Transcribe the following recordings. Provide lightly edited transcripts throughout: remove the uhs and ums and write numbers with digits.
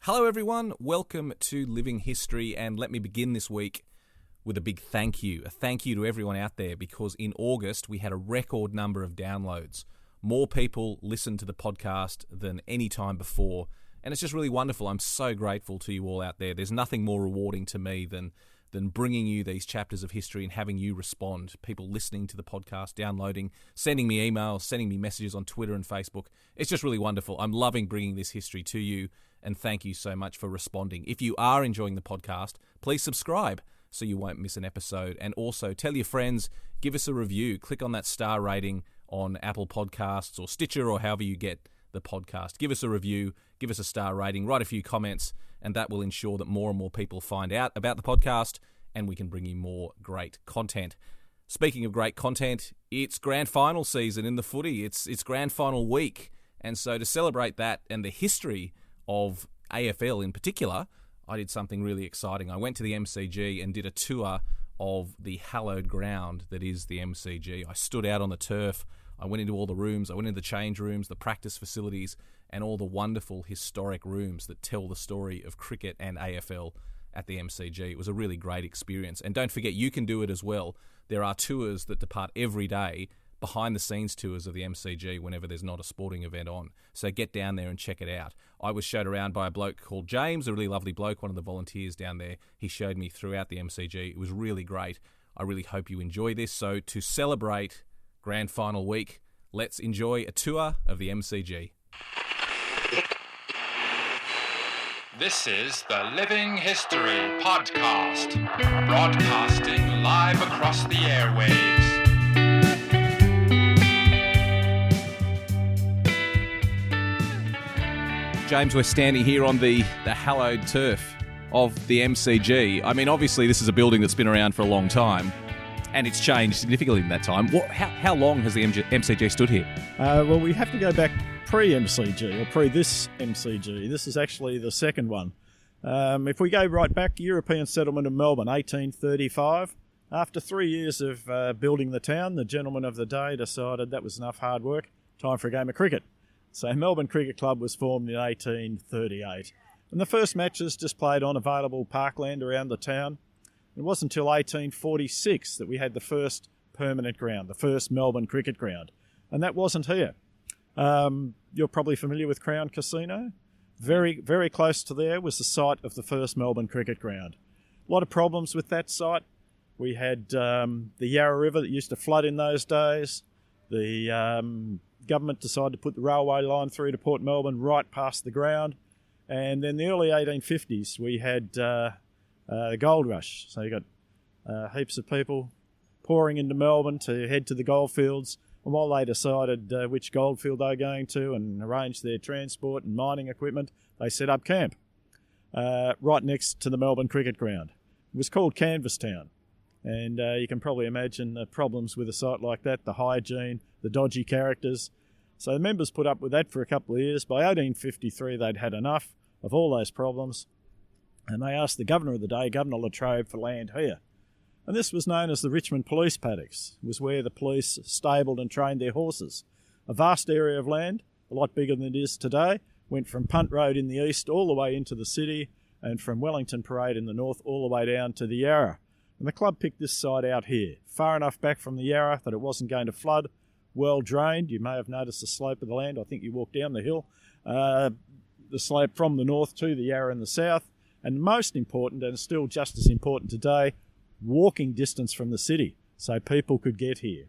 Hello everyone, welcome to Living History, and let me begin this week with a big thank you. A thank you to everyone out there, because in August we had a record number of downloads. More people listened to the podcast than any time before, and it's just really wonderful. I'm so grateful to you all out there. There's nothing more rewarding to me than bringing you these chapters of history and having you respond. People listening to the podcast, downloading, sending me emails, sending me messages on Twitter and Facebook. It's just really wonderful. I'm loving bringing this history to you, and thank you so much for responding. If you are enjoying the podcast, please subscribe so you won't miss an episode. And also tell your friends, give us a review. Click on that star rating on Apple Podcasts or Stitcher or however you get the podcast. Give us a review, give us a star rating, write a few comments, and that will ensure that more and more people find out about the podcast and we can bring you more great content. Speaking of great content, it's grand final season in the footy. It's grand final week. And so to celebrate that and the history of AFL in particular, I did something really exciting. I went to the MCG and did a tour of the hallowed ground that is the MCG. I stood out on the turf. I went into all the rooms. I went into the change rooms, the practice facilities, and all the wonderful historic rooms that tell the story of cricket and AFL at the MCG. It was a really great experience. And don't forget, you can do it as well. There are tours that depart every day, behind the scenes tours of the MCG whenever there's not a sporting event on. So get down there and check it out. I was showed around by a bloke called James, a really lovely bloke, one of the volunteers down there. He showed me throughout the MCG. It was really great. I really hope you enjoy this. So to celebrate grand final week, let's enjoy a tour of the MCG. This is the Living History Podcast, broadcasting live across the airwaves. James, we're standing here on the hallowed turf of the MCG. I mean, obviously, this is a building that's been around for a long time, and it's changed significantly in that time. How long has the MCG stood here? Well, we have to go back pre-MCG, or pre-this MCG. This is actually the second one. If we go right back, European settlement of Melbourne, 1835. After 3 years of building the town, the gentlemen of the day decided that was enough hard work, time for a game of cricket. So Melbourne Cricket Club was formed in 1838. And the first matches just played on available parkland around the town. It wasn't until 1846 that we had the first permanent ground, the first Melbourne Cricket Ground. And that wasn't here. You're probably familiar with Crown Casino. Very, very close to there was the site of the first Melbourne Cricket Ground. A lot of problems with that site. We had the Yarra River that used to flood in those days. The government decided to put the railway line through to Port Melbourne right past the ground. And then the early 1850s, we had the gold rush. So you got heaps of people pouring into Melbourne to head to the goldfields. And while they decided which goldfield they were going to and arranged their transport and mining equipment, they set up camp right next to the Melbourne Cricket Ground. It was called Canvas Town. And you can probably imagine the problems with a site like that, the hygiene, the dodgy characters. So the members put up with that for a couple of years. By 1853, they'd had enough of all those problems. And they asked the governor of the day, Governor Latrobe, for land here. And this was known as the Richmond Police Paddocks. It was where the police stabled and trained their horses. A vast area of land, a lot bigger than it is today, went from Punt Road in the east all the way into the city, and from Wellington Parade in the north all the way down to the Yarra. And the club picked this site out here, far enough back from the Yarra that it wasn't going to flood, well drained. You may have noticed the slope of the land. I think you walked down the hill. The slope from the north to the Yarra in the south. And most important, and still just as important today, walking distance from the city so people could get here.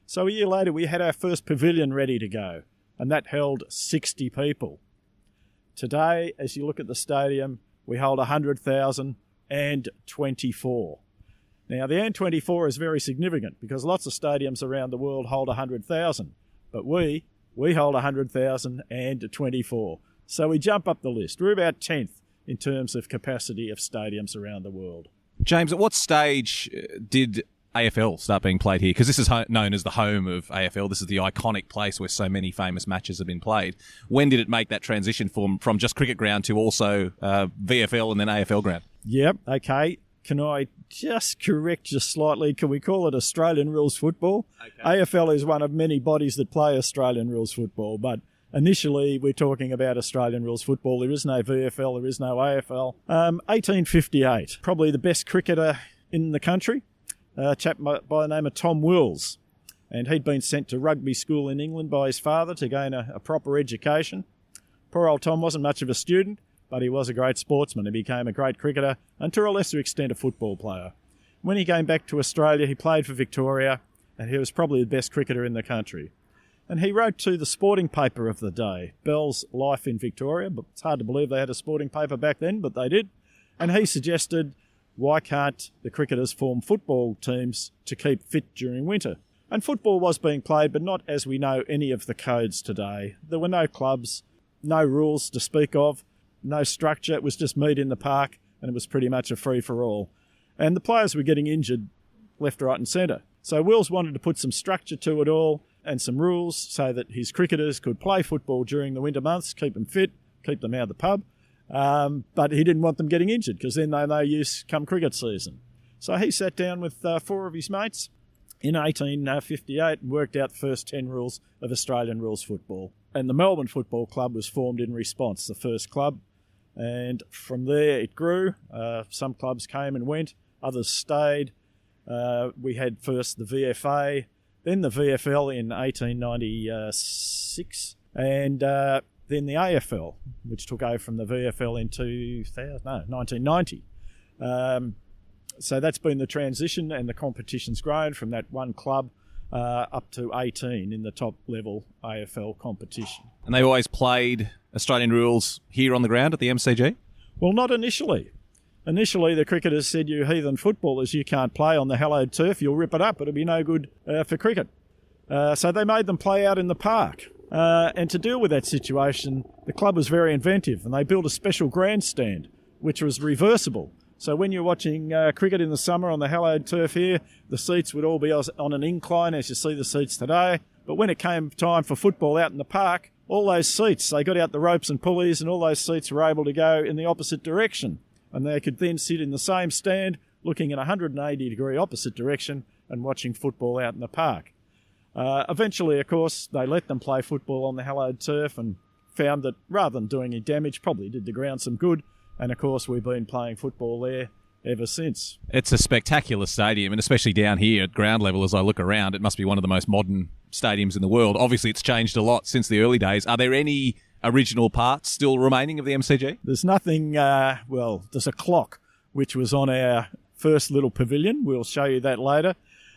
So a year later, we had our first pavilion ready to go, and that held 60 people. Today, as you look at the stadium, we hold 100,024. Now, the N24 is very significant because lots of stadiums around the world hold 100,000, but we hold 100,024. So we jump up the list. We're about 10th in terms of capacity of stadiums around the world. James, at what stage did AFL start being played here? Because this is known as the home of AFL. This is the iconic place where so many famous matches have been played. When did it make that transition from just cricket ground to also VFL and then AFL ground? Yep, okay. Can I just correct you slightly? Can we call it Australian rules football? Okay. AFL is one of many bodies that play Australian rules football, but Initially, we're talking about Australian rules football. There is no VFL, there is no AFL. 1858, probably the best cricketer in the country, a chap by the name of Tom Wills. And he'd been sent to rugby school in England by his father to gain a proper education. Poor old Tom wasn't much of a student, but he was a great sportsman. He became a great cricketer and to a lesser extent a football player. When he came back to Australia, he played for Victoria, and he was probably the best cricketer in the country. And he wrote to the sporting paper of the day, Bell's Life in Victoria, but it's hard to believe they had a sporting paper back then, but they did. And he suggested, why can't the cricketers form football teams to keep fit during winter? And football was being played, but not as we know any of the codes today. There were no clubs, no rules to speak of, no structure. It was just meet in the park, and it was pretty much a free-for-all. And the players were getting injured left, right and centre. So Wills wanted to put some structure to it all and some rules so that his cricketers could play football during the winter months, keep them fit, keep them out of the pub. But he didn't want them getting injured because then they're no use come cricket season. So he sat down with 4 of his mates in 1858 and worked out the first 10 rules of Australian rules football. And the Melbourne Football Club was formed in response, the first club. And from there it grew. Some clubs came and went, others stayed. We had first the VFA, then the VFL in 1896, and then the AFL, which took over from the VFL in 1990. So that's been the transition, and the competition's grown from that one club up to 18 in the top level AFL competition. And they always played Australian rules here on the ground at the MCG? Well, not initially. Initially, the cricketers said, you heathen footballers, you can't play on the hallowed turf, you'll rip it up, it'll be no good for cricket. So they made them play out in the park. And to deal with that situation, the club was very inventive, and they built a special grandstand, which was reversible. So when you're watching cricket in the summer on the hallowed turf here, the seats would all be on an incline, as you see the seats today. But when it came time for football out in the park, all those seats, they got out the ropes and pulleys, and all those seats were able to go in the opposite direction. And they could then sit in the same stand, looking in a 180-degree opposite direction and watching football out in the park. Eventually, of course, they let them play football on the hallowed turf and found that rather than doing any damage, probably did the ground some good. And, of course, we've been playing football there ever since. It's a spectacular stadium, and especially down here at ground level as I look around, it must be one of the most modern stadiums in the world. Obviously, it's changed a lot since the early days. Are there any original parts still remaining of the MCG? There's nothing, there's a clock which was on our first little pavilion. We'll show you that later.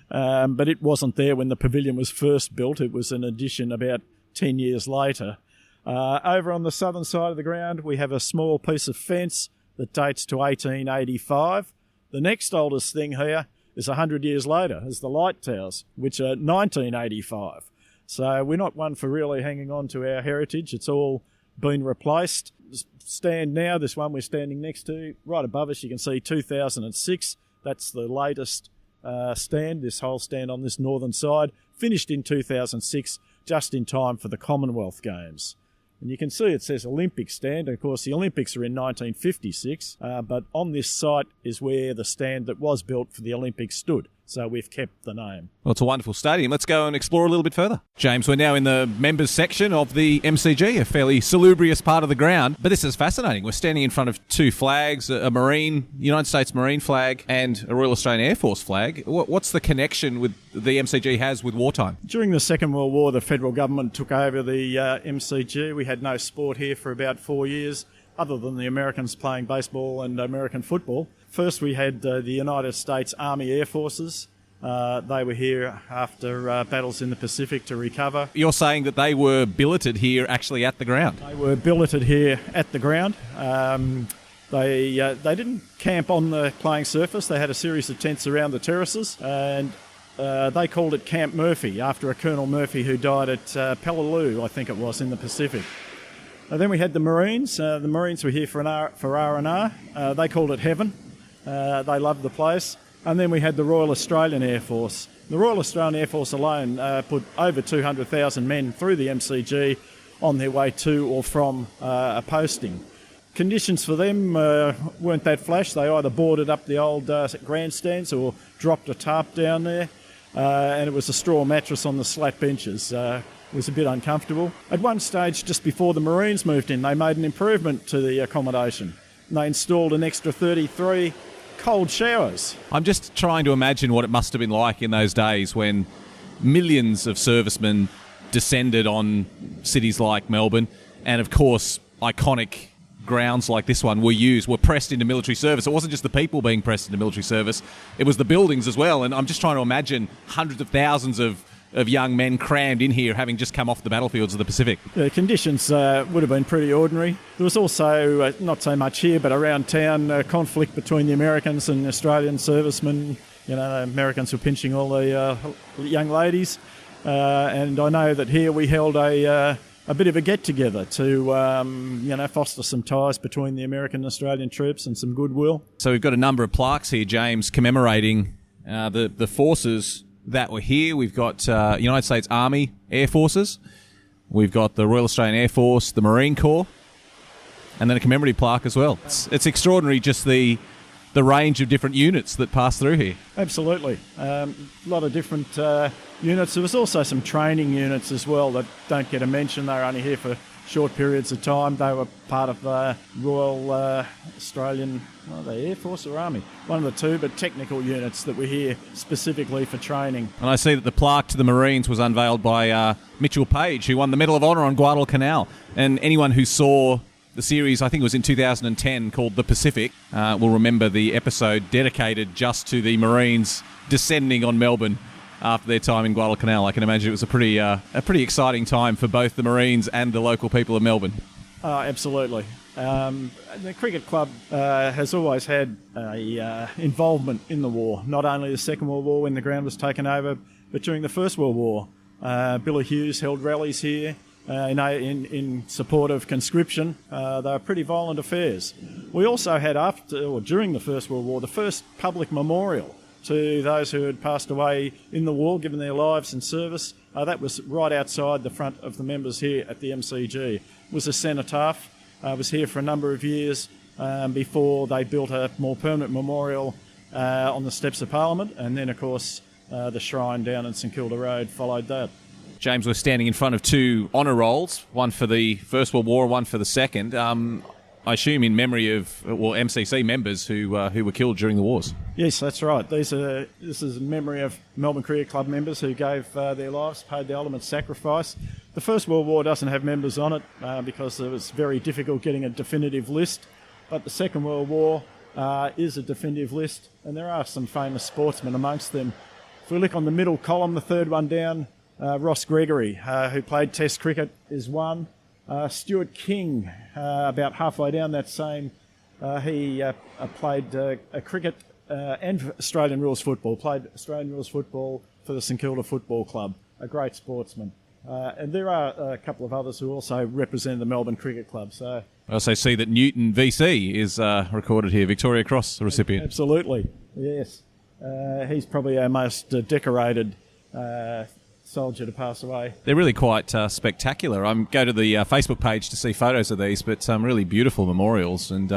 But it wasn't there when the pavilion was first built. It was an addition about 10 years later. Over on the southern side of the ground, we have a small piece of fence that dates to 1885. The next oldest thing here is 100 years later, is the light towers, which are 1985. So we're not one for really hanging on to our heritage. It's all been replaced. Stand now, this one we're standing next to, right above us, you can see 2006. That's the latest stand, this whole stand on this northern side, finished in 2006, just in time for the Commonwealth Games. And you can see it says Olympic stand. Of course, the Olympics are in 1956, but on this site is where the stand that was built for the Olympics stood. So we've kept the name. Well, it's a wonderful stadium. Let's go and explore a little bit further. James, we're now in the members section of the MCG, a fairly salubrious part of the ground. But this is fascinating. We're standing in front of 2 flags, a United States Marine flag and a Royal Australian Air Force flag. What's the connection with the MCG has with wartime? During the Second World War, the federal government took over the MCG. We had no sport here for about 4 years, other than the Americans playing baseball and American football. First, we had the United States Army Air Forces. They were here after battles in the Pacific to recover. You're saying that they were billeted here actually at the ground? They were billeted here at the ground. They didn't camp on the playing surface. They had a series of tents around the terraces, and they called it Camp Murphy, after a Colonel Murphy who died at Peleliu, I think it was, in the Pacific. Then we had the Marines. The Marines were here for R&R. They called it Heaven. They loved the place. And then we had the Royal Australian Air Force. The Royal Australian Air Force alone put over 200,000 men through the MCG on their way to or from a posting. Conditions for them weren't that flash. They either boarded up the old grandstands or dropped a tarp down there, and it was a straw mattress on the slat benches. was a bit uncomfortable. At one stage, just before the Marines moved in, they made an improvement to the accommodation. And they installed an extra 33 cold showers. I'm just trying to imagine what it must have been like in those days when millions of servicemen descended on cities like Melbourne, and of course iconic grounds like this one were pressed into military service. It wasn't just the people being pressed into military service, it was the buildings as well. And I'm just trying to imagine hundreds of thousands of young men crammed in here, having just come off the battlefields of the Pacific. The conditions would have been pretty ordinary. There was also, not so much here, but around town, conflict between the Americans and Australian servicemen. You know, the Americans were pinching all the young ladies. And I know that here we held a bit of a get-together to, foster some ties between the American and Australian troops and some goodwill. So we've got a number of plaques here, James, commemorating the forces that were here. We've got United States Army Air Forces. We've got the Royal Australian Air Force, the Marine Corps, and then a commemorative plaque as well. It's extraordinary, just the range of different units that pass through here. Absolutely. A lot of different units. There was also some training units as well that don't get a mention. They were only here for short periods of time. They were part of the Royal Australian, the Air Force or Army, one of the two, but technical units that were here specifically for training. And I see that the plaque to the Marines was unveiled by Mitchell Page, who won the Medal of Honour on Guadalcanal. And anyone who saw the series, I think it was in 2010, called The Pacific, will remember the episode dedicated just to the Marines descending on Melbourne after their time in Guadalcanal. I can imagine it was a pretty exciting time for both the Marines and the local people of Melbourne. Absolutely. The cricket club has always had involvement in the war, not only the Second World War when the ground was taken over, but during the First World War. Billy Hughes held rallies here in support of conscription. They were pretty violent affairs. We also had, during the First World War, the first public memorial to those who had passed away in the war, given their lives in service. That was right outside the front of the members here at the MCG. It was a cenotaph. Was here for a number of years before they built a more permanent memorial on the steps of Parliament, and then, of course, the shrine down in St Kilda Road followed that. James, we're standing in front of two honour rolls, one for the First World War and one for the Second. I assume in memory of MCC members who were killed during the wars. Yes, that's right. This is in memory of Melbourne Cricket Club members who gave their lives, paid the ultimate sacrifice. The First World War doesn't have members on it because it was very difficult getting a definitive list. But the Second World War is a definitive list, and there are some famous sportsmen amongst them. If we look on the middle column, the third one down, Ross Gregory, who played Test cricket, is one. Stuart King, about halfway down that same, he played cricket and Australian rules football, played Australian rules football for the St Kilda Football Club, a great sportsman. And there are a couple of others who also represent the Melbourne Cricket Club. So I also see that Newton VC is recorded here, Victoria Cross recipient. Absolutely, yes. He's probably our most decorated soldier to pass away. They're really quite spectacular. I go to the Facebook page to see photos of these, but really beautiful memorials, and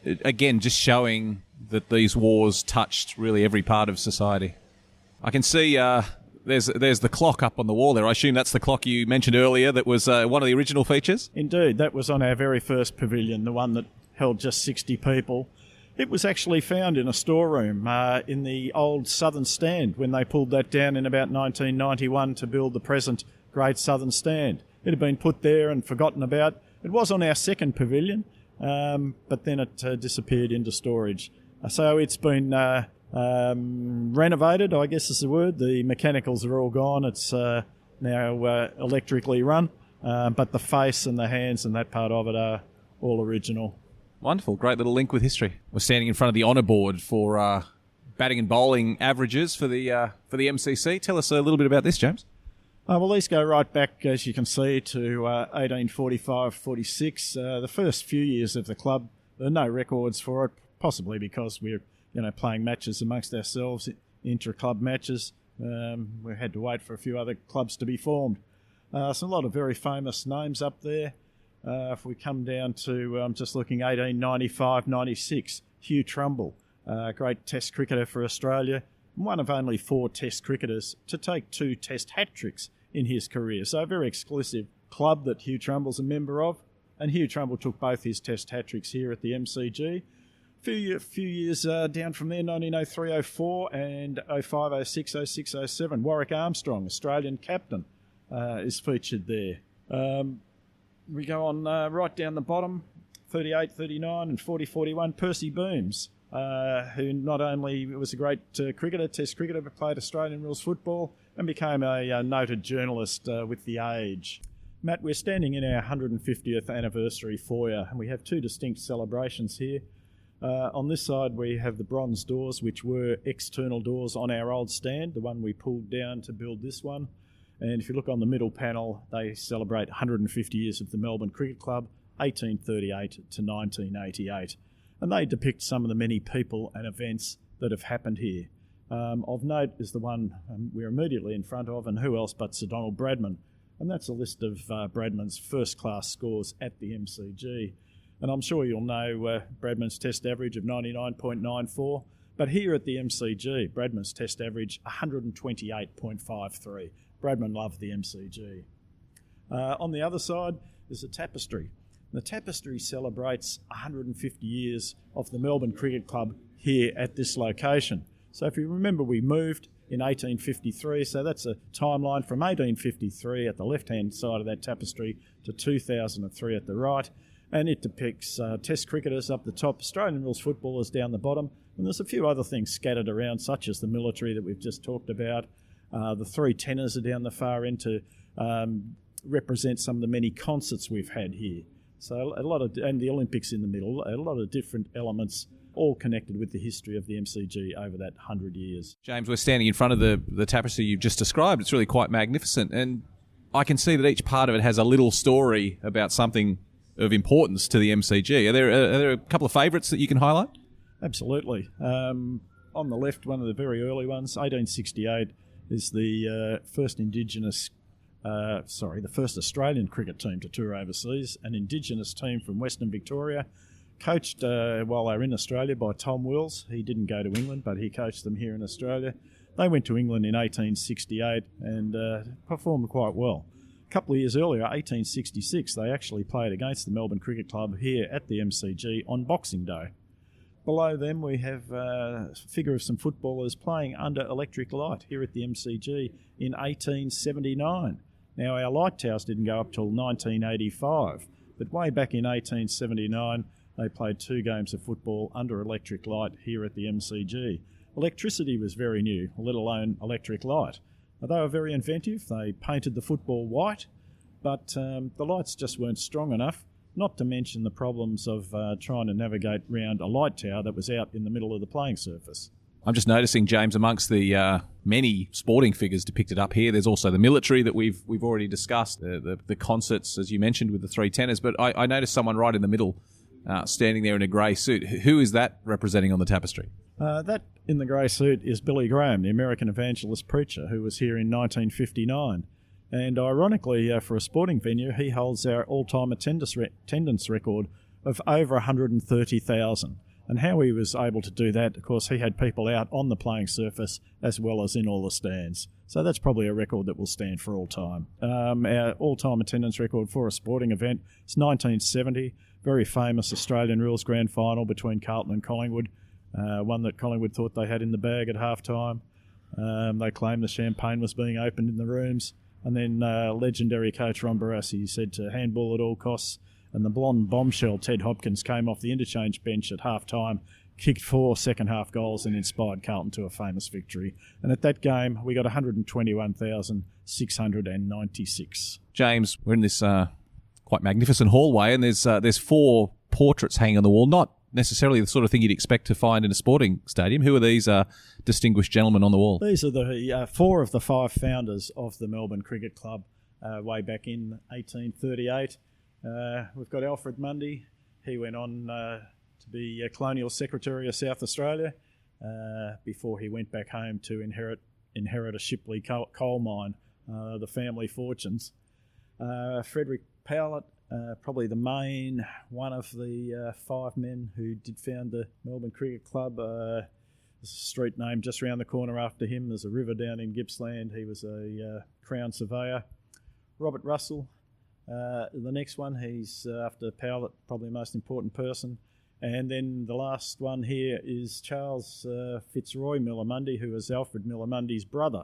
again, just showing that these wars touched really every part of society. I can see there's the clock up on the wall there. I assume that's the clock you mentioned earlier that was one of the original features? Indeed, that was on our very first pavilion, the one that held just 60 people. It was actually found in a storeroom in the old Southern Stand when they pulled that down in about 1991 to build the present Great Southern Stand. It had been put there and forgotten about. It was on our second pavilion, but then it disappeared into storage. So it's been renovated, I guess is the word. The mechanicals are all gone. It's now electrically run, but the face and the hands and that part of it are all original. Wonderful. Great little link with history. We're standing in front of the honour board for batting and bowling averages for the MCC. Tell us a little bit about this, James. Well, these go right back, as you can see, to 1845-46. The first few years of the club, there are no records for it, possibly because we're playing matches amongst ourselves, intra-club matches. We had to wait for a few other clubs to be formed. So a lot of very famous names up there. If we come down to, just looking, 1895-96, Hugh Trumbull, great Test cricketer for Australia, one of only 4 Test cricketers to take 2 Test hat-tricks in his career. So a very exclusive club that Hugh Trumble's a member of. And Hugh Trumble took both his Test hat-tricks here at the MCG. A few years down from there, 1903-04 and 05-06, 06-07. Warwick Armstrong, Australian captain, is featured there. We go on right down the bottom, 38, 39 and 40, 41. Percy Booms, who not only was a great cricketer, Test cricketer, but played Australian rules football and became a noted journalist with The Age. Matt, we're standing in our 150th anniversary foyer, and we have two distinct celebrations here. On this side, we have the bronze doors, which were external doors on our old stand, the one we pulled down to build this one. And if you look on the middle panel, they celebrate 150 years of the Melbourne Cricket Club, 1838 to 1988. And they depict some of the many people and events that have happened here. Of note is the one we're immediately in front of, and who else but Sir Donald Bradman. And that's a list of Bradman's first-class scores at the MCG. And I'm sure you'll know Bradman's Test average of 99.94. But here at the MCG, Bradman's Test average 128.53. Bradman loved the MCG. On the other side is the Tapestry. The Tapestry celebrates 150 years of the Melbourne Cricket Club here at this location. So if you remember, we moved in 1853, so that's a timeline from 1853 at the left-hand side of that tapestry to 2003 at the right, and it depicts Test cricketers up the top, Australian rules footballers down the bottom, and there's a few other things scattered around, such as the military that we've just talked about. The three tenors are down the far end to represent some of the many concerts we've had here. So a lot of, and the Olympics in the middle, a lot of different elements all connected with the history of the MCG over that 100 years. James, we're standing in front of the tapestry you've just described. It's really quite magnificent, and I can see that each part of it has a little story about something of importance to the MCG. Are there a couple of favourites that you can highlight? Absolutely. On the left, one of the very early ones, 1868, is the first Australian cricket team to tour overseas, an Indigenous team from Western Victoria, coached while they were in Australia by Tom Wills. He didn't go to England, but he coached them here in Australia. They went to England in 1868 and performed quite well. A couple of years earlier, 1866, they actually played against the Melbourne Cricket Club here at the MCG on Boxing Day. Below them, we have a figure of some footballers playing under electric light here at the MCG in 1879. Now, our light towers didn't go up till 1985, but way back in 1879, they played 2 games of football under electric light here at the MCG. Electricity was very new, let alone electric light. They were very inventive. They painted the football white, but the lights just weren't strong enough, not to mention the problems of trying to navigate around a light tower that was out in the middle of the playing surface. I'm just noticing, James, amongst the many sporting figures depicted up here, there's also the military that we've already discussed, the concerts, as you mentioned, with the 3 tenors, but I noticed someone right in the middle standing there in a grey suit. Who is that representing on the tapestry? That in the grey suit is Billy Graham, the American evangelist preacher who was here in 1959. And ironically, for a sporting venue, he holds our all-time attendance record of over 130,000. And how he was able to do that, of course, he had people out on the playing surface as well as in all the stands. So that's probably a record that will stand for all time. Our all-time attendance record for a sporting event is 1970, very famous Australian rules grand final between Carlton and Collingwood, one that Collingwood thought they had in the bag at half-time. They claimed the champagne was being opened in the rooms. And then legendary coach Ron Barassi said to handball at all costs. And the blonde bombshell Ted Hopkins came off the interchange bench at half-time, kicked 4 second-half goals and inspired Carlton to a famous victory. And at that game, we got 121,696. James, we're in this quite magnificent hallway, and there's 4 portraits hanging on the wall, not necessarily the sort of thing you'd expect to find in a sporting stadium. Who are these distinguished gentlemen on the wall? These are the 4 of the 5 founders of the Melbourne Cricket Club way back in 1838. We've got Alfred Mundy. He went on to be Colonial Secretary of South Australia before he went back home to inherit a Shipley coal mine, the family fortunes. Frederick Powlett, probably the main one of the 5 men who did found the Melbourne Cricket Club. There's a street named just around the corner after him. There's a river down in Gippsland. He was a Crown surveyor. Robert Russell, the next one, he's after Powlett, probably the most important person. And then the last one here is Charles Fitzroy Millamundy, who was Alfred Millamundy's brother.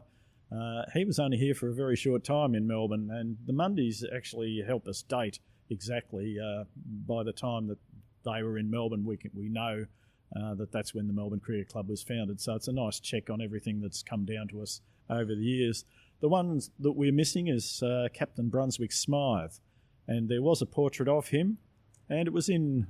He was only here for a very short time in Melbourne, and the Mundys actually help us date exactly by the time that they were in Melbourne. We know that's when the Melbourne Cricket Club was founded. So it's a nice check on everything that's come down to us over the years. The ones that we're missing is Captain Brunswick Smythe, and there was a portrait of him, and it was in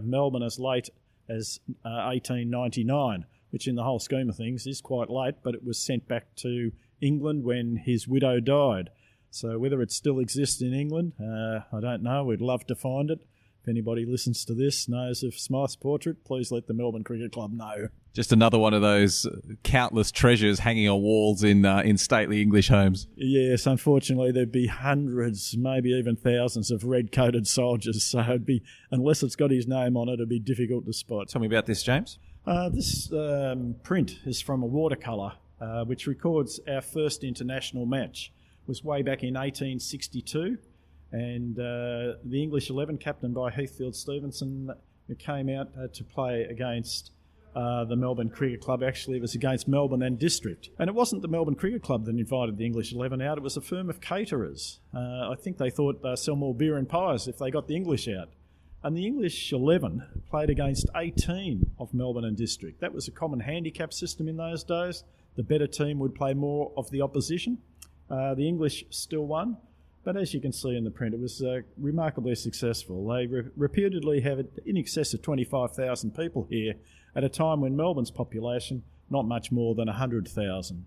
Melbourne as late as 1899, which in the whole scheme of things is quite late, but it was sent back to England when his widow died. So whether it still exists in England, I don't know. We'd love to find it. If anybody listens to this knows of Smythe's portrait, please let the Melbourne Cricket Club know. Just another one of those countless treasures hanging on walls in stately English homes. Yes, unfortunately there'd be hundreds, maybe even thousands of red-coated soldiers, so it'd be, unless it's got his name on it, it'd be difficult to spot. Tell me about this, James. This print is from a watercolour, which records our first international match. It was way back in 1862. And the English 11, captained by Heathfield Stevenson, came out to play against the Melbourne Cricket Club. Actually, it was against Melbourne and District. And it wasn't the Melbourne Cricket Club that invited the English 11 out. It was a firm of caterers. I think they thought they'd sell more beer and pies if they got the English out. And the English 11 played against 18 of Melbourne and District. That was a common handicap system in those days. The better team would play more of the opposition. The English still won. But as you can see in the print, it was remarkably successful. They reputedly have in excess of 25,000 people here at a time when Melbourne's population, not much more than 100,000.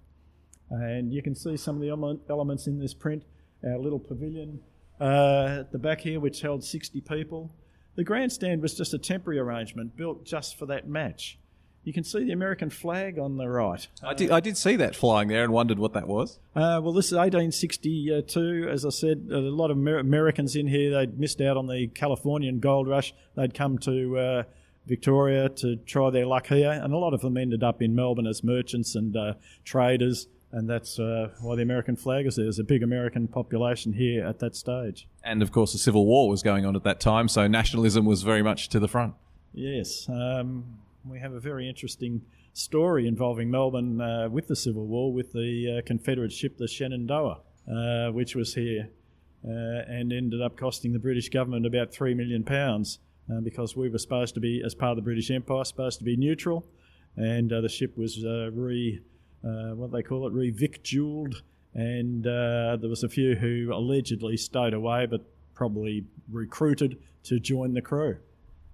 And you can see some of the elements in this print. Our little pavilion at the back here, which held 60 people. The grandstand was just a temporary arrangement built just for that match. You can see the American flag on the right. I did see that flying there and wondered what that was. Well, this is 1862. As I said, a lot of Americans in here. They'd missed out on the Californian gold rush. They'd come to Victoria to try their luck here, and a lot of them ended up in Melbourne as merchants and traders, and that's why the American flag is there. There's a big American population here at that stage. And, of course, the Civil War was going on at that time, so nationalism was very much to the front. Yes. We have a very interesting story involving Melbourne with the Civil War, with the Confederate ship, the Shenandoah, which was here and ended up costing the British government about £3 million because we were supposed to be, as part of the British Empire, supposed to be neutral, and the ship was re-victualled, and there was a few who allegedly stowed away but probably recruited to join the crew.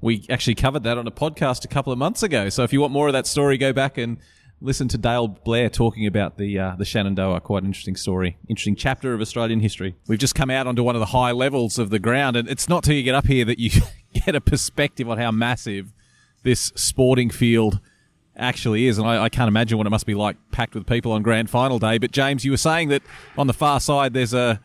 We actually covered that on a podcast a couple of months ago. So if you want more of that story, go back and listen to Dale Blair talking about the Shenandoah. Quite an interesting story, interesting chapter of Australian history. We've just come out onto one of the high levels of the ground, and it's not till you get up here that you get a perspective on how massive this sporting field actually is. And I can't imagine what it must be like packed with people on grand final day. But James, you were saying that on the far side there's a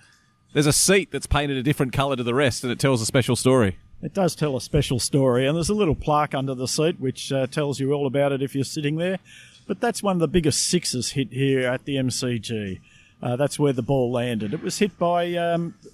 seat that's painted a different colour to the rest, and it tells a special story. It does tell a special story, and there's a little plaque under the seat which tells you all about it if you're sitting there. But that's one of the biggest sixes hit here at the MCG. That's where the ball landed. It was hit by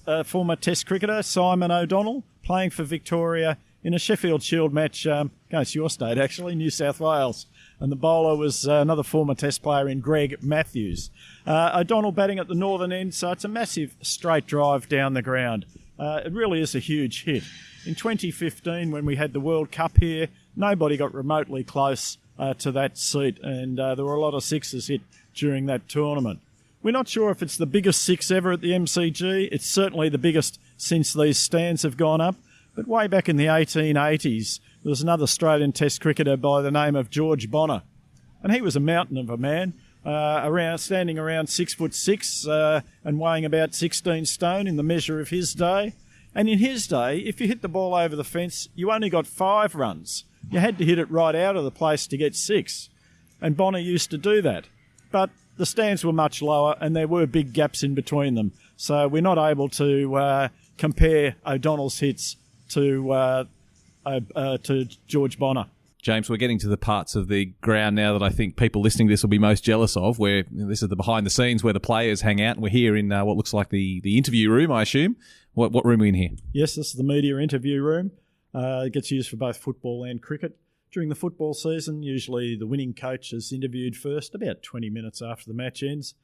a former Test cricketer, Simon O'Donnell, playing for Victoria in a Sheffield Shield match against your state, actually, New South Wales. And the bowler was another former Test player in Greg Matthews. O'Donnell batting at the northern end, so it's a massive straight drive down the ground. It really is a huge hit. In 2015, when we had the World Cup here, nobody got remotely close to that seat, and there were a lot of sixes hit during that tournament. We're not sure if it's the biggest six ever at the MCG. It's certainly the biggest since these stands have gone up. But way back in the 1880s, there was another Australian Test cricketer by the name of George Bonner, and he was a mountain of a man, standing around 6'6" and weighing about 16 stone in the measure of his day. And in his day, if you hit the ball over the fence, you only got 5 runs. You had to hit it right out of the place to get 6. And Bonner used to do that. But the stands were much lower and there were big gaps in between them. So we're not able to compare O'Donnell's hits to George Bonner. James, we're getting to the parts of the ground now that I think people listening to this will be most jealous of, where this is the behind the scenes where the players hang out, and we're here in what looks like the interview room, I assume. What room are we in here? Yes, this is the media interview room. It gets used for both football and cricket. During the football season, usually the winning coach is interviewed first, about 20 minutes after the match ends.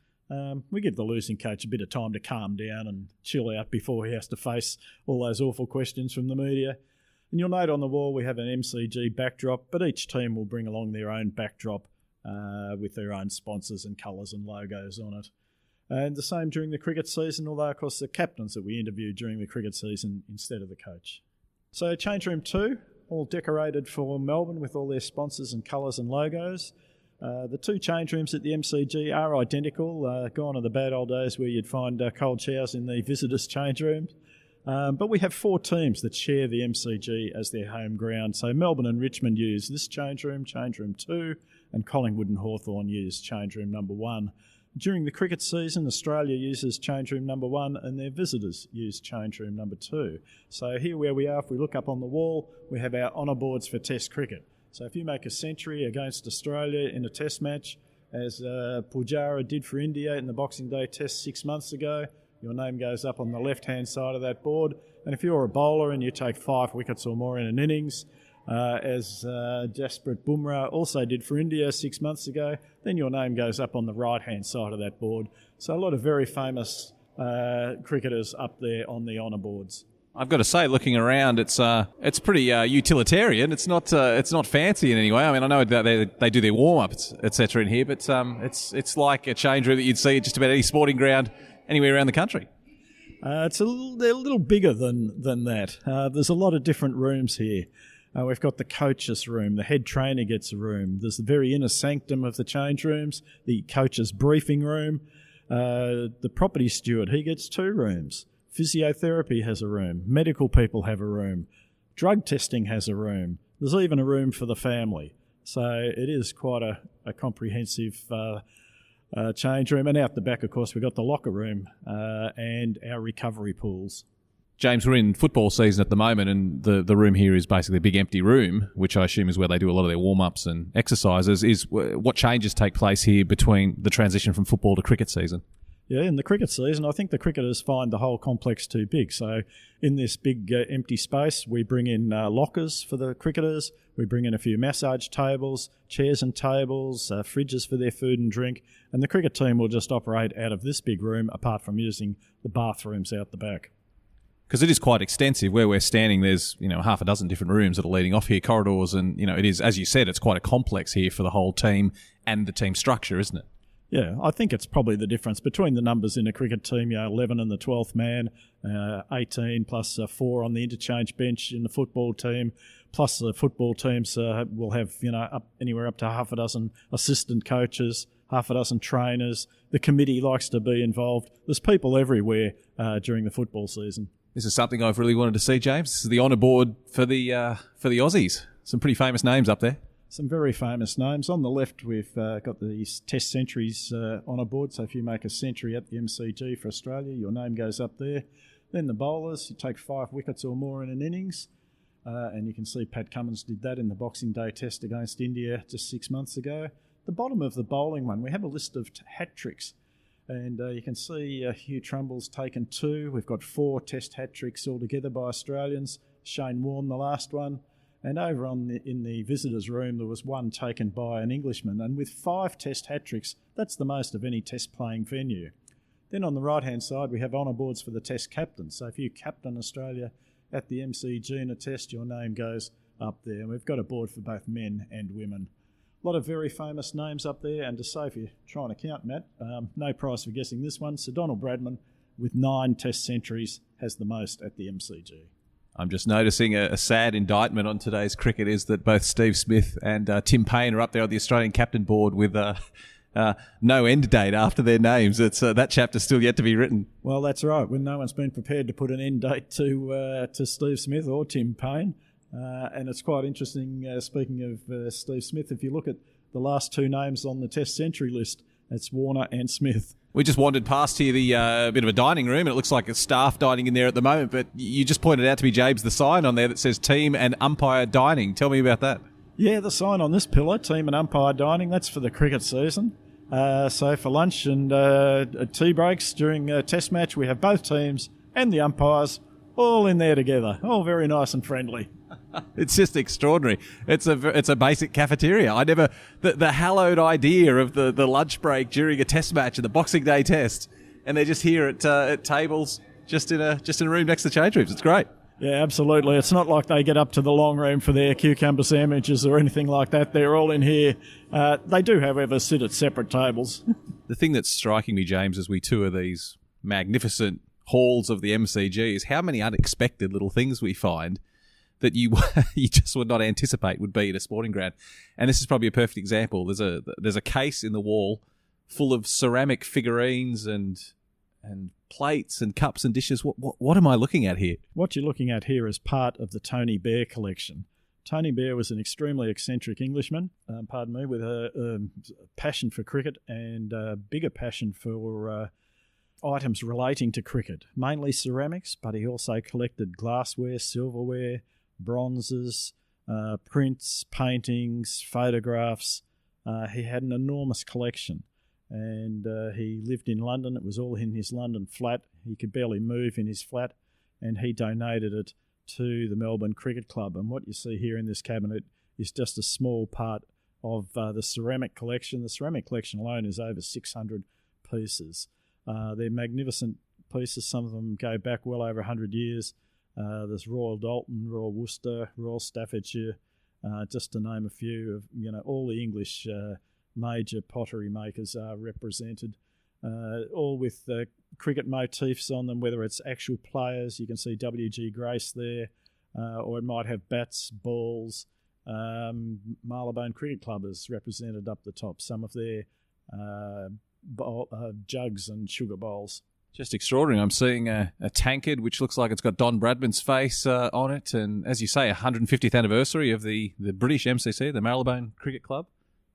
We give the losing coach a bit of time to calm down and chill out before he has to face all those awful questions from the media. And you'll note on the wall we have an MCG backdrop, but each team will bring along their own backdrop with their own sponsors and colours and logos on it. And the same during the cricket season, although of course the captains that we interviewed during the cricket season instead of the coach. So change room 2, all decorated for Melbourne with all their sponsors and colours and logos. The 2 change rooms at the MCG are identical. Gone are the bad old days where you'd find cold showers in the visitors' change rooms. But we have 4 teams that share the MCG as their home ground. So Melbourne and Richmond use this change room 2, and Collingwood and Hawthorn use change room number 1. During the cricket season, Australia uses change room number 1 and their visitors use change room number 2. So here where we are, if we look up on the wall, we have our honour boards for Test cricket. So if you make a century against Australia in a Test match, as Pujara did for India in the Boxing Day Test 6 months ago, your name goes up on the left-hand side of that board. And if you're a bowler and you take 5 wickets or more in an innings, as Jasprit Bumrah also did for India 6 months ago, then your name goes up on the right-hand side of that board. So a lot of very famous cricketers up there on the honour boards. I've got to say, looking around, it's pretty utilitarian. It's not fancy in any way. I mean, I know that they do their warm-ups, etc. in here, but it's like a change room that you'd see at just about any sporting ground anywhere around the country. They're a little bigger than that. There's a lot of different rooms here. We've got the coach's room. The head trainer gets a room. There's the very inner sanctum of the change rooms, the coach's briefing room. The property steward, he gets 2 rooms. Physiotherapy has a room. Medical people have a room. Drug testing has a room. There's even a room for the family. So it is quite a comprehensive change room. And out the back, of course, we've got the locker room and our recovery pools. James, we're in football season at the moment, and the room here is basically a big empty room, which I assume is where they do a lot of their warm-ups and exercises. Is what changes take place here between the transition from football to cricket season? Yeah, in the cricket season, I think the cricketers find the whole complex too big. So in this big empty space, we bring in lockers for the cricketers. We bring in a few massage tables, chairs and tables, fridges for their food and drink. And the cricket team will just operate out of this big room, apart from using the bathrooms out the back. Because it is quite extensive. Where we're standing, there's half a dozen different rooms that are leading off here, corridors, and it is, as you said, it's quite a complex here for the whole team and the team structure, isn't it? Yeah, I think it's probably the difference between the numbers in a cricket team, 11 and the 12th man, 18 plus 4 on the interchange bench in the football team, plus the football teams will have, anywhere up to half a dozen assistant coaches, half a dozen trainers. The committee likes to be involved. There's people everywhere during the football season. This is something I've really wanted to see, James. This is the honour board for the Aussies. Some pretty famous names up there. Some very famous names. On the left, we've got the Test centuries honour board. So if you make a century at the MCG for Australia, your name goes up there. Then the bowlers, you take 5 wickets or more in an innings. And you can see Pat Cummins did that in the Boxing Day Test against India just 6 months ago. The bottom of the bowling one, we have a list of hat tricks. And you can see Hugh Trumbull's taken 2. We've got 4 Test hat tricks altogether by Australians. Shane Warne, the last one. And over in the visitors' room, there was 1 taken by an Englishman. And with 5 Test hat tricks, that's the most of any Test playing venue. Then on the right-hand side, we have honour boards for the Test captains. So if you captain Australia at the MCG in a Test, your name goes up there. And we've got a board for both men and women. A lot of very famous names up there. And to say, if you're trying to count, Matt, no prize for guessing this one. Sir Donald Bradman, with 9 Test centuries, has the most at the MCG. I'm just noticing a sad indictment on today's cricket is that both Steve Smith and Tim Payne are up there on the Australian captain board with no end date after their names. It's that chapter's still yet to be written. Well, that's right. When no one's been prepared to put an end date to Steve Smith or Tim Payne. And it's quite interesting, speaking of Steve Smith, if you look at the last 2 names on the Test century list, it's Warner and Smith. We just wandered past here the bit of a dining room, and it looks like it's staff dining in there at the moment, but you just pointed out to me, James, the sign on there that says team and umpire dining. Tell me about that. Yeah, the sign on this pillar, team and umpire dining, that's for the cricket season. So for lunch and tea breaks during a test match, we have both teams and the umpires all in there together. All very nice and friendly. It's just extraordinary. It's a basic cafeteria. I never the hallowed idea of the lunch break during a test match and the Boxing Day test, and they're just here at tables, just in a room next to change rooms. It's great. Yeah, absolutely. It's not like they get up to the long room for their cucumber sandwiches or anything like that. They're all in here. They do, however, sit at separate tables. The thing that's striking me, James, as we tour these magnificent halls of the MCG is how many unexpected little things we find that you just would not anticipate would be at a sporting ground. And this is probably a perfect example. There's a case in the wall full of ceramic figurines and plates and cups and dishes. What am I looking at here? What you're looking at here is part of the Tony Bear collection. Tony Bear was an extremely eccentric Englishman, with a passion for cricket and a bigger passion for items relating to cricket, mainly ceramics, but he also collected glassware, silverware, bronzes, prints, paintings, photographs. He had an enormous collection. And he lived in London. It was all in his London flat. He could barely move in his flat, and he donated it to the Melbourne Cricket Club. And what you see here in this cabinet is just a small part of the ceramic collection. The ceramic collection alone is over 600 pieces. They're magnificent pieces. Some of them go back well over 100 years. There's Royal Dalton, Royal Worcester, Royal Staffordshire, just to name a few of all the English major pottery makers are represented, all with cricket motifs on them, whether it's actual players. You can see W.G. Grace there, or it might have bats, balls. Marylebone Cricket Club is represented up the top, some of their jugs and sugar bowls. Just extraordinary. I'm seeing a tankard which looks like it's got Don Bradman's face on it, and as you say, 150th anniversary of the British MCC, the Marylebone Cricket Club,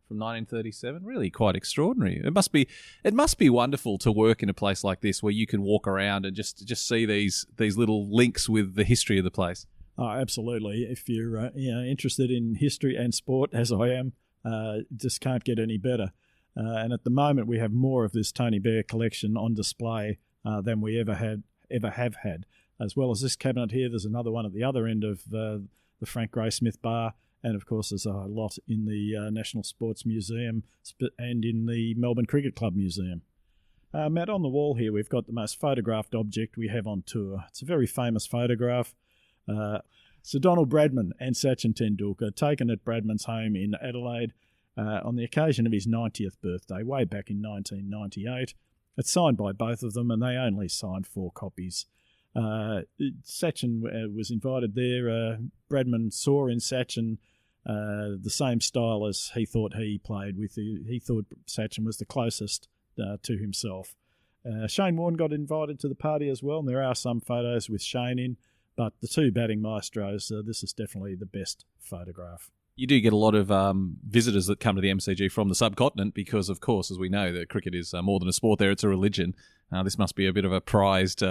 from 1937. Really quite extraordinary. It must be wonderful to work in a place like this where you can walk around and just see these little links with the history of the place. Oh, absolutely. If you're interested in history and sport, as I am, just can't get any better. And at the moment, we have more of this Tony Bear collection on display than we ever have had. As well as this cabinet here, there's another one at the other end of the Frank Gray Smith Bar. And, of course, there's a lot in the National Sports Museum and in the Melbourne Cricket Club Museum. Matt, on the wall here, we've got the most photographed object we have on tour. It's a very famous photograph. Sir Donald Bradman and Sachin Tendulkar, taken at Bradman's home in Adelaide on the occasion of his 90th birthday, way back in 1998. It's signed by both of them, and they only signed 4 copies. Sachin was invited there. Bradman saw in Sachin the same style as he thought he played with. He thought Sachin was the closest to himself. Shane Warne got invited to the party as well, and there are some photos with Shane in, but the 2 batting maestros, this is definitely the best photograph. You do get a lot of visitors that come to the MCG from the subcontinent because, of course, as we know, that cricket is more than a sport there, it's a religion. This must be a bit of a prized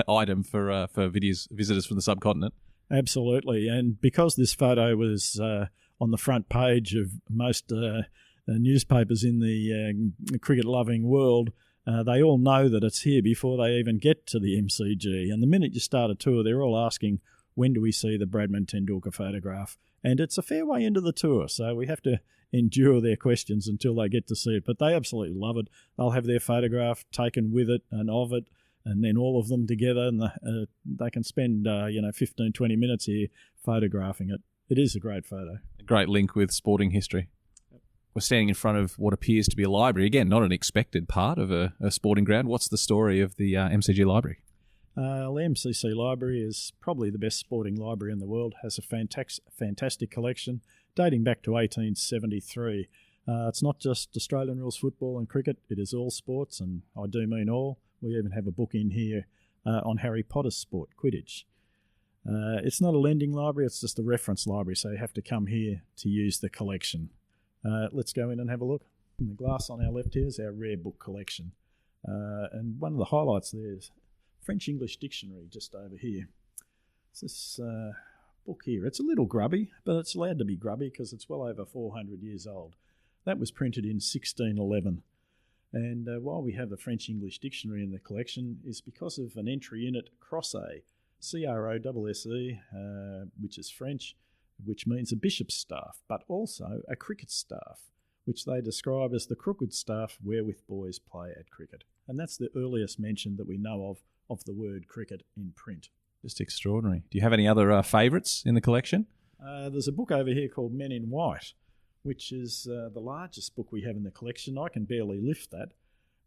item for visitors from the subcontinent. Absolutely, and because this photo was on the front page of most newspapers in the cricket-loving world, they all know that it's here before they even get to the MCG. And the minute you start a tour, they're all asking, when do we see the Bradman Tendulkar photograph? And it's a fair way into the tour, so we have to endure their questions until they get to see it. But they absolutely love it. They'll have their photograph taken with it and of it, and then all of them together, and they can spend 15, 20 minutes here photographing it. It is a great photo. A great link with sporting history. We're standing in front of what appears to be a library. Again, not an expected part of a sporting ground. What's the story of the MCG library? The MCC library is probably the best sporting library in the world. Has a fantastic collection dating back to 1873. It's not just Australian rules football and cricket. It is all sports, and I do mean all. We even have a book in here on Harry Potter's sport, Quidditch. It's not a lending library. It's just a reference library, so you have to come here to use the collection. Let's go in and have a look. In the glass on our left here is our rare book collection. And one of the highlights there is French-English dictionary just over here. It's this book here. It's a little grubby, but it's allowed to be grubby because it's well over 400 years old. That was printed in 1611. And why we have the French-English dictionary in the collection is because of an entry in it, crosset, C-R-O-S-S-E, which is French, which means a bishop's staff, but also a cricket staff, which they describe as the crooked staff wherewith boys play at cricket. And that's the earliest mention that we know of the word cricket in print. Just extraordinary. Do you have any other favourites in the collection? There's a book over here called Men in White, which is the largest book we have in the collection. I can barely lift that,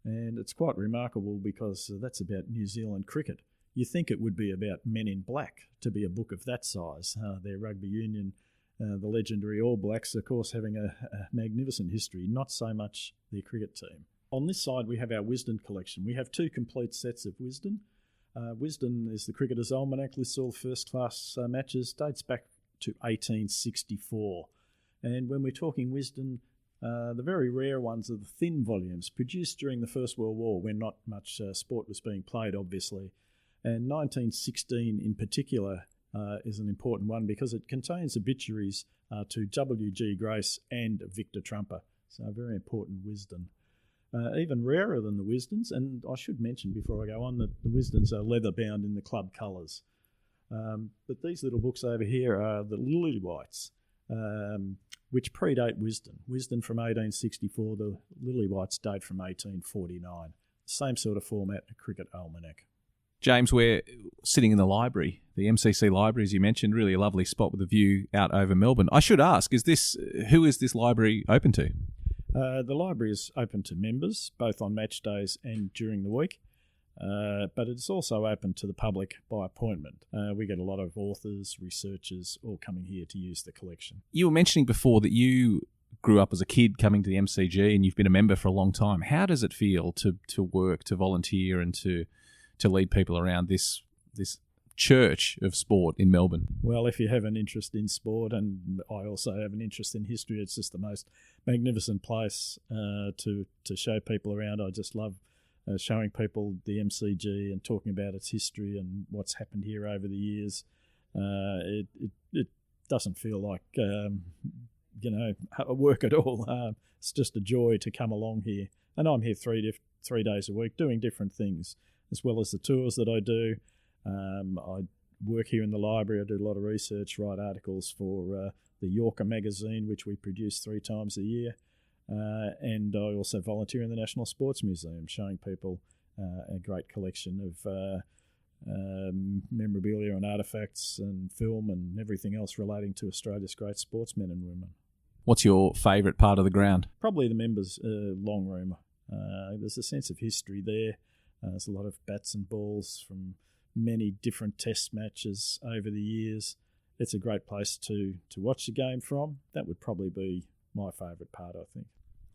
and it's quite remarkable because that's about New Zealand cricket. You think it would be about Men in Black to be a book of that size. Their rugby union, the legendary All Blacks, of course, having a magnificent history, not so much their cricket team. On this side, we have our Wisden collection. We have 2 complete sets of Wisden. Wisden is the Cricketer's Almanac, lists all first-class matches, dates back to 1864. And when we're talking Wisden, the very rare ones are the thin volumes, produced during the First World War when not much sport was being played, obviously. And 1916 in particular is an important one because it contains obituaries to W.G. Grace and Victor Trumper. So a very important Wisden. Even rarer than the Wisdens, and I should mention before I go on that the Wisdens are leather-bound in the club colours. But these little books over here are the Lily Whites, which predate Wisden. Wisden from 1864, the Lily Whites date from 1849. Same sort of format, a cricket almanac. James, we're sitting in the library, the MCC library, as you mentioned, really a lovely spot with a view out over Melbourne. I should ask, who is this library open to? The library is open to members, both on match days and during the week, but it's also open to the public by appointment. We get a lot of authors, researchers, all coming here to use the collection. You were mentioning before that you grew up as a kid coming to the MCG and you've been a member for a long time. How does it feel to work, to volunteer and to lead people around this church of sport in Melbourne? Well, if you have an interest in sport, and I also have an interest in history, it's just the most magnificent place to show people around. I just love showing people the MCG and talking about its history and what's happened here over the years. It doesn't feel like work at all. It's just a joy to come along here, and I'm here 3 days a week doing different things, as well as the tours that I do. I work here in the library. I do a lot of research, write articles for the Yorker magazine, which we produce 3 times a year. And I also volunteer in the National Sports Museum, showing people a great collection of memorabilia and artefacts and film and everything else relating to Australia's great sportsmen and women. What's your favourite part of the ground? Probably the members' long room. There's a sense of history there. There's a lot of bats and balls from many different test matches over the years. It's a great place to watch the game from. That would probably be my favourite part, I think.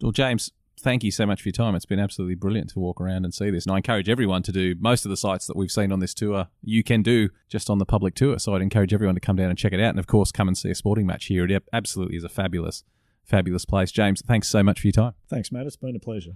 Well, James, thank you so much for your time. It's been absolutely brilliant to walk around and see this. And I encourage everyone to do most of the sites that we've seen on this tour. You can do just on the public tour. So I'd encourage everyone to come down and check it out. And, of course, come and see a sporting match here. It absolutely is a fabulous, fabulous place. James, thanks so much for your time. Thanks, Matt. It's been a pleasure.